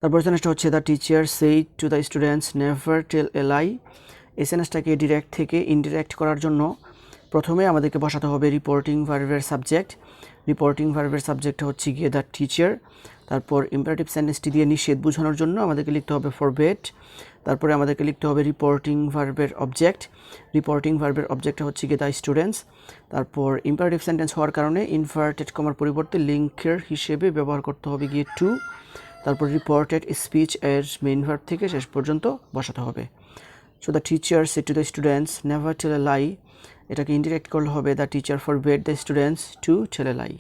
তারপর সেন্টেন্সটা হচ্ছে the teacher said to the students never tell a lie. এই সেন্টেন্সটাকে ডিরেক্ট থেকে ইনডিরেক্ট করার জন্য প্রথমে আমাদেরকে বসাতে হবে রিপোর্টিং ভার্বের সাবজেক্ট। রিপোর্টিং ভার্বের সাবজেক্টটা হচ্ছে গিয়ে দ্য টিচার। তারপর ইম্পারেটিভ সেন্টেন্সটি দিয়ে নিষেধ বোঝানোর জন্য আমাদেরকে লিখতে হবে ফরবেড। তারপরে আমাদেরকে লিখতে হবে রিপোর্টিং ভার্বের অবজেক্ট। রিপোর্টিং ভার্বের অবজেক্টটা হচ্ছে গিয়ে দ্য স্টুডেন্টস। তারপর ইম্পারেটিভ সেন্টেন্স হওয়ার কারণে ইনভার্টেড কমার পরিবর্তে লিঙ্কের হিসেবে ব্যবহার করতে হবে গিয়ে টু। তারপর রিপোর্টেড স্পিচ এর মেইন ভার্ব থেকে শেষ পর্যন্ত বসাতে হবে। So the teacher said to the students never tell a lie, এটাকে ইনডিরেক্ট করলে হবে the teacher forbade the students to tell a lie.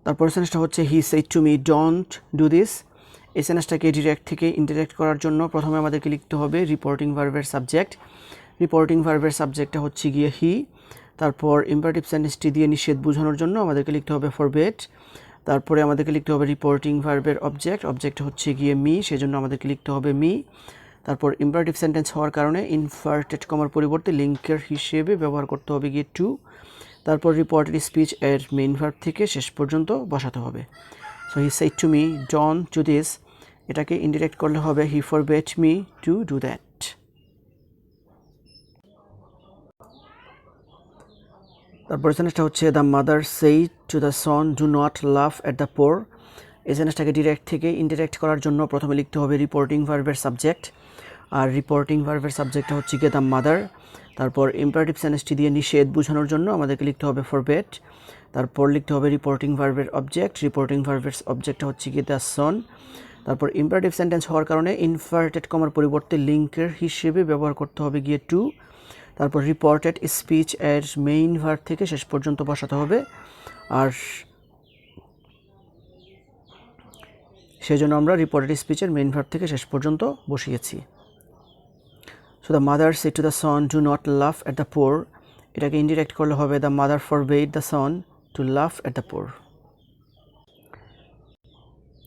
তারপর সেন্টেন্সটা হচ্ছে he said to me don't do this. এই সেন্টেন্সটাকে ডিরেক্ট থেকে ইনডিরেক্ট করার জন্য প্রথমে আমাদেরকে লিখতে হবে রিপোর্টিং ভার্বের সাবজেক্ট। রিপোর্টিং ভার্বের সাবজেক্টটা হচ্ছে গিয়ে হি। তারপর ইম্পারেটিভ সেন্টেন্সটি দিয়ে নিষেধ বোঝানোর জন্য আমাদেরকে লিখতে হবে ফরবেড। তারপরে আমাদেরকে লিখতে হবে রিপোর্টিং ভার্বের অবজেক্ট। অবজেক্ট হচ্ছে গিয়ে মি, সেজন্য আমাদেরকে লিখতে হবে মি। তারপর ইম্পারেটিভ সেন্টেন্স হওয়ার কারণে ইনভার্টেড কমার পরিবর্তে লিঙ্কের হিসেবে ব্যবহার করতে হবে গিয়ে টু। তারপর রিপোর্টেড স্পিচ এর মেইন ভার্ব থেকে শেষ পর্যন্ত বসাতে হবে। So he said to me don't do this, এটাকে ইনডিরেক্ট করলে হবে he forbade me to do that. তারপর সেন্টেন্সটা হচ্ছে the mother said to the son do not laugh at the poor. এই সেন্টেন্সটাকে ডিরেক্ট থেকে ইনডিরেক্ট করার জন্য প্রথমে লিখতে হবে রিপোর্টিং ভার্বের সাবজেক্ট। আর রিপোর্টিং ভার্বের সাবজেক্টটা হচ্ছে গিয়ে দ্য মাদার। তারপর ইম্পারেটিভ সেন্টেন্সটি দিয়ে নিষেধ বোঝানোর জন্য আমাদেরকে লিখতে হবে ফরবেড। তারপর লিখতে হবে রিপোর্টিং ভার্বের অবজেক্ট। রিপোর্টিং ভার্বের অবজেক্টটা হচ্ছে গিয়ে দ্য সন। তারপর ইম্পারেটিভ সেন্টেন্স হওয়ার কারণে ইনভার্টেড কমার পরিবর্তে লিঙ্কের হিসেবে ব্যবহার করতে হবে গিয়ে টু। তারপর রিপোর্টেড স্পিচ এর মেইন ভার্ব থেকে শেষ পর্যন্ত বসাতে হবে। আর সেজন্য আমরা রিপোর্টেড স্পিচের মেইন ভার্ব থেকে শেষ পর্যন্ত বসিয়েছি। So the mother said to the son do not laugh at the poor, এটাকে ইনডিরেক্ট করলে হবে the mother forbade the son to laugh at the poor.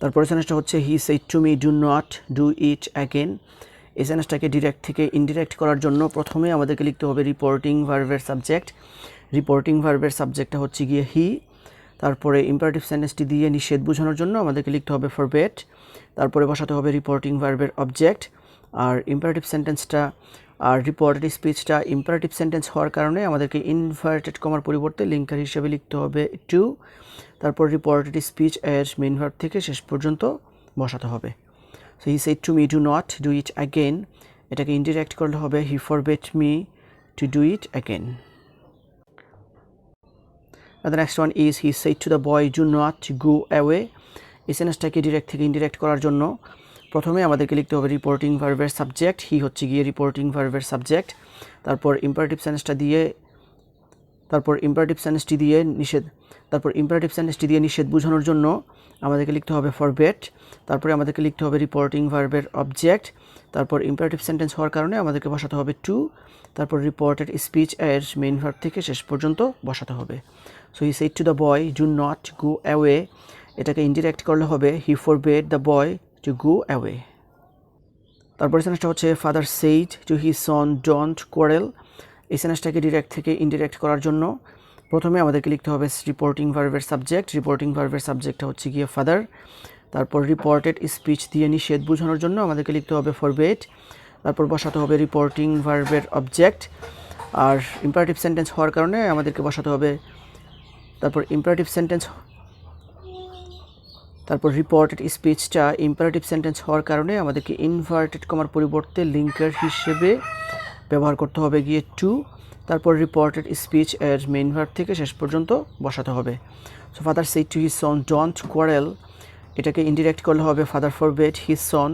তারপরে সেন্টেন্সটা হচ্ছে he said to me do not do it again. এই সেন্টেন্সটাকে direct থেকে indirect করার জন্য প্রথমে আমাদেরকে লিখতে হবে রিপোর্টিং ভার্বের সাবজেক্ট। রিপোর্টিং ভার্বের সাবজেক্টটা হচ্ছে গিয়ে হি। তারপরে ইম্পারেটিভ সেন্টেন্সটি দিয়ে নিষেধ বোঝানোর জন্য আমাদেরকে লিখতে হবে ফরবেড। তারপরে বসাতে হবে রিপোর্টিং ভার্বের অবজেক্ট। আর ইম্পারেটিভ সেন্টেন্সটা আর রিপোর্টেড স্পিচটা ইম্পারেটিভ সেন্টেন্স হওয়ার কারণে আমাদেরকে ইনভার্টেড কমার পরিবর্তে লিঙ্কার হিসেবে লিখতে হবে টু। তারপর রিপোর্টেড স্পিচ এর মেইন ভার্ব থেকে শেষ পর্যন্ত বসাতে হবে। So he said to me do not do it again, এটাকে ইনডিরেক্ট করলে হবে he forbade me to do it again. The next one is he said to the boy do not go away. এই সেন্টেন্সটাকে direct থেকে indirect করার জন্য প্রথমে আমাদেরকে লিখতে হবে রিপোর্টিং ভার্বের সাবজেক্ট। হি হচ্ছে গিয়ে রিপোর্টিং ভার্বের সাবজেক্ট। তারপর ইম্পারেটিভ সেন্টেন্সটি দিয়ে নিষেধ বোঝানোর জন্য আমাদেরকে লিখতে হবে ফরবেড। তারপরে আমাদেরকে লিখতে হবে রিপোর্টিং ভার্বের অবজেক্ট। তারপর ইম্পারেটিভ সেন্টেন্স হওয়ার কারণে আমাদেরকে বসাতে হবে টু। তারপর রিপোর্টেড স্পিচ এর মেইন ভার্ব থেকে শেষ পর্যন্ত বসাতে হবে। So he said to the boy do not go away, এটাকে ইনডিরেক্ট করলে হবে he forbade the boy to go away. তারপর সেন্টেন্সটা হচ্ছে father said to his son don't quarrel. এই সেন্টেন্সটাকে ডিরেক্ট থেকে ইনডিরেক্ট করার জন্য প্রথমে আমাদেরকে লিখতে হবে রিপোর্টিং ভার্বের সাবজেক্ট। রিপোর্টিং ভার্বের সাবজেক্টটা হচ্ছে গিয়ে ফাদার। তারপর রিপোর্টেড স্পিচ দিয়ে নিষেধ বোঝানোর জন্য আমাদেরকে লিখতে হবে ফরবেড। তারপর বসাতে হবে রিপোর্টিং ভার্বের অবজেক্ট। আর ইম্পারেটিভ সেন্টেন্স হওয়ার কারণে আমাদেরকে বসাতে হবে তারপর রিপোর্টেড স্পিচটা ইম্পারেটিভ সেন্টেন্স হওয়ার কারণে আমাদেরকে ইনভার্টেড কমার পরিবর্তে লিঙ্কার হিসেবে ব্যবহার করতে হবে গিয়ে টু। তারপর রিপোর্টেড স্পিচ এর মেইন ভার্ব থেকে শেষ পর্যন্ত বসাতে হবে। So father said to his son don't quarrel, এটাকে ইনডিরেক্ট করলে হবে father forbade his son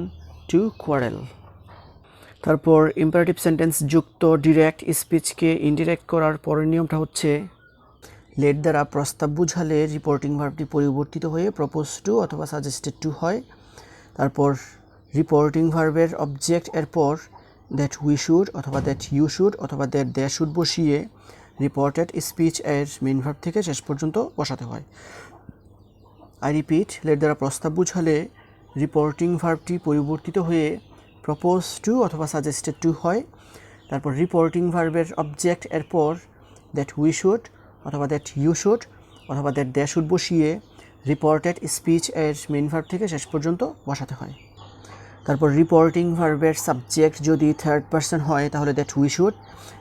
to quarrel. তারপর ইম্পারেটিভ সেন্টেন্স যুক্ত ডিরেক্ট স্পিচকে ইনডিরেক্ট করার পরের নিয়মটা হচ্ছে লেট দ্বারা প্রস্তাব বুঝালে রিপোর্টিং ভার্বটি পরিবর্তিত হয়ে প্রপোজ টু অথবা সাজেস্টেড টু হয়। তারপর রিপোর্টিং ভার্বের অবজেক্ট এরপর দ্যাট উই শুড অথবা দ্যাট ইউ শুড অথবা দ্যাট দে শুড বসিয়ে রিপোর্টেড স্পিচ এর মেইন ভার্ব থেকে শেষ পর্যন্ত বসাতে হয়। আই রিপিট, লেট দ্বারা প্রস্তাব বুঝালে রিপোর্টিং ভার্বটি পরিবর্তিত হয়ে প্রপোজ টু অথবা সাজেস্টেড টু হয়। তারপর রিপোর্টিং ভার্বের অবজেক্ট এরপর দ্যাট উই শুড অথবা দ্যাট ইউ শুড অথবা দ্যাট দে শুড বসিয়ে রিপোর্টেড স্পিচ এর মেইন ভার্ব থেকে শেষ পর্যন্ত বসাতে হয়। তারপর রিপোর্টিং ভার্বের সাবজেক্ট যদি থার্ড পারসন হয় তাহলে that we should,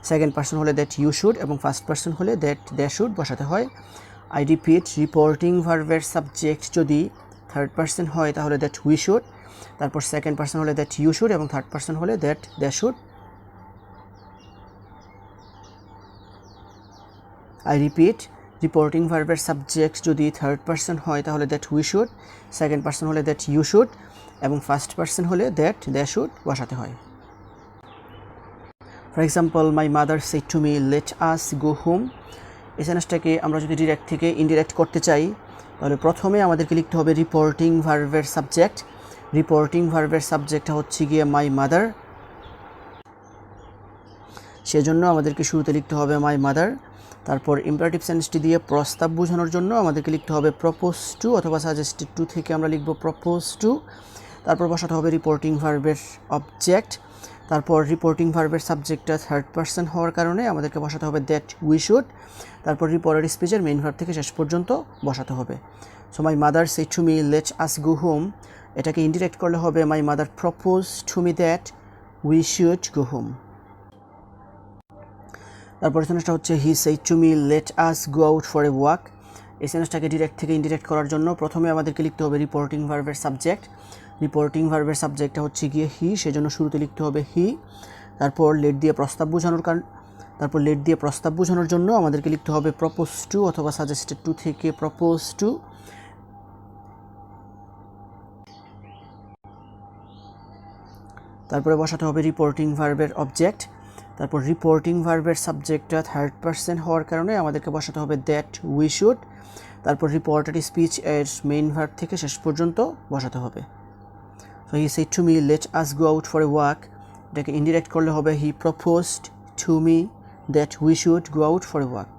second person হলে দ্যাট ইউ শুড এবং ফার্স্ট পারসন হলে দ্যাট দে শুড বসাতে হয়। আই রিপিট, রিপোর্টিং ভার্বের সাবজেক্ট যদি থার্ড পারসন হয় তাহলে দ্যাট উই শুড, তারপর সেকেন্ড পারসন হলে দ্যাট ইউ শুড এবং থার্ড পারসন হলে that they should. I repeat, reporting ভার্বের সাবজেক্ট যদি থার্ড পারসন হয় তাহলে that we should, second person হলে দ্যাট ইউ শুড এবং ফার্স্ট পারসন হলে দ্যাট দে শুড বসাতে হয়। For example, my mother said to me let us go home. এই সেন্টেন্সটাকে আমরা যদি ডিরেক্ট থেকে ইনডিরেক্ট করতে চাই তাহলে প্রথমে আমাদেরকে লিখতে হবে রিপোর্টিং ভার্বের সাবজেক্ট। রিপোর্টিং ভার্বের সাবজেক্টটা হচ্ছে গিয়ে মাই মাদার, সেজন্য আমাদেরকে শুরুতে লিখতে হবে মাই মাদার। তারপর ইম্পারেটিভ সেন্টেন্সটি দিয়ে প্রস্তাব বোঝানোর জন্য আমাদেরকে লিখতে হবে প্রপোজ টু অথবা সাজেস্টেড টু থেকে আমরা লিখব প্রপোজ টু। তারপর বসাতে হবে রিপোর্টিং ভার্বের অবজেক্ট। তারপর রিপোর্টিং ভার্বের সাবজেক্টটা থার্ড পারসন হওয়ার কারণে আমাদেরকে বসাতে হবে দ্যাট উই শুড। তারপর রিপোর্টেড স্পিচের মেইন ভার্ব থেকে শেষ পর্যন্ত বসাতে হবে। So my mother said to me let us go home, এটাকে ইনডিরেক্ট করলে হবে my mother propose to me that we should go home. তারপর সেন্টেন্সটা হচ্ছে he said to me let us go out for a walk. এই সেন্টেন্সটাকে direct থেকে indirect করার জন্য প্রথমে আমাদেরকে লিখতে হবে রিপোর্টিং ভার্বের সাবজেক্ট। রিপোর্টিং ভার্বের সাবজেক্টটা হচ্ছে গিয়ে হি, সেজন্য শুরুতে লিখতে হবে হি। তারপর লেট দিয়ে প্রস্তাব বোঝানোর জন্য আমাদেরকে লিখতে হবে প্রপোজ টু অথবা সাজেস্টেড টু থেকে প্রপোজ টু। তারপরে বসাতে হবে রিপোর্টিং ভার্বের অবজেক্ট। তারপর রিপোর্টিং ভার্বের সাবজেক্টটা থার্ড পারসন হওয়ার কারণে আমাদেরকে বসাতে হবে দ্যাট উই শুড। তারপর রিপোর্টেড স্পিচ এর মেইন ভার্ব থেকে শেষ পর্যন্ত বসাতে হবে। So he said to me let us go out for a walk, এটাকে ইনডিরেক্ট করলে হবে he proposed to me that we should go out for a walk.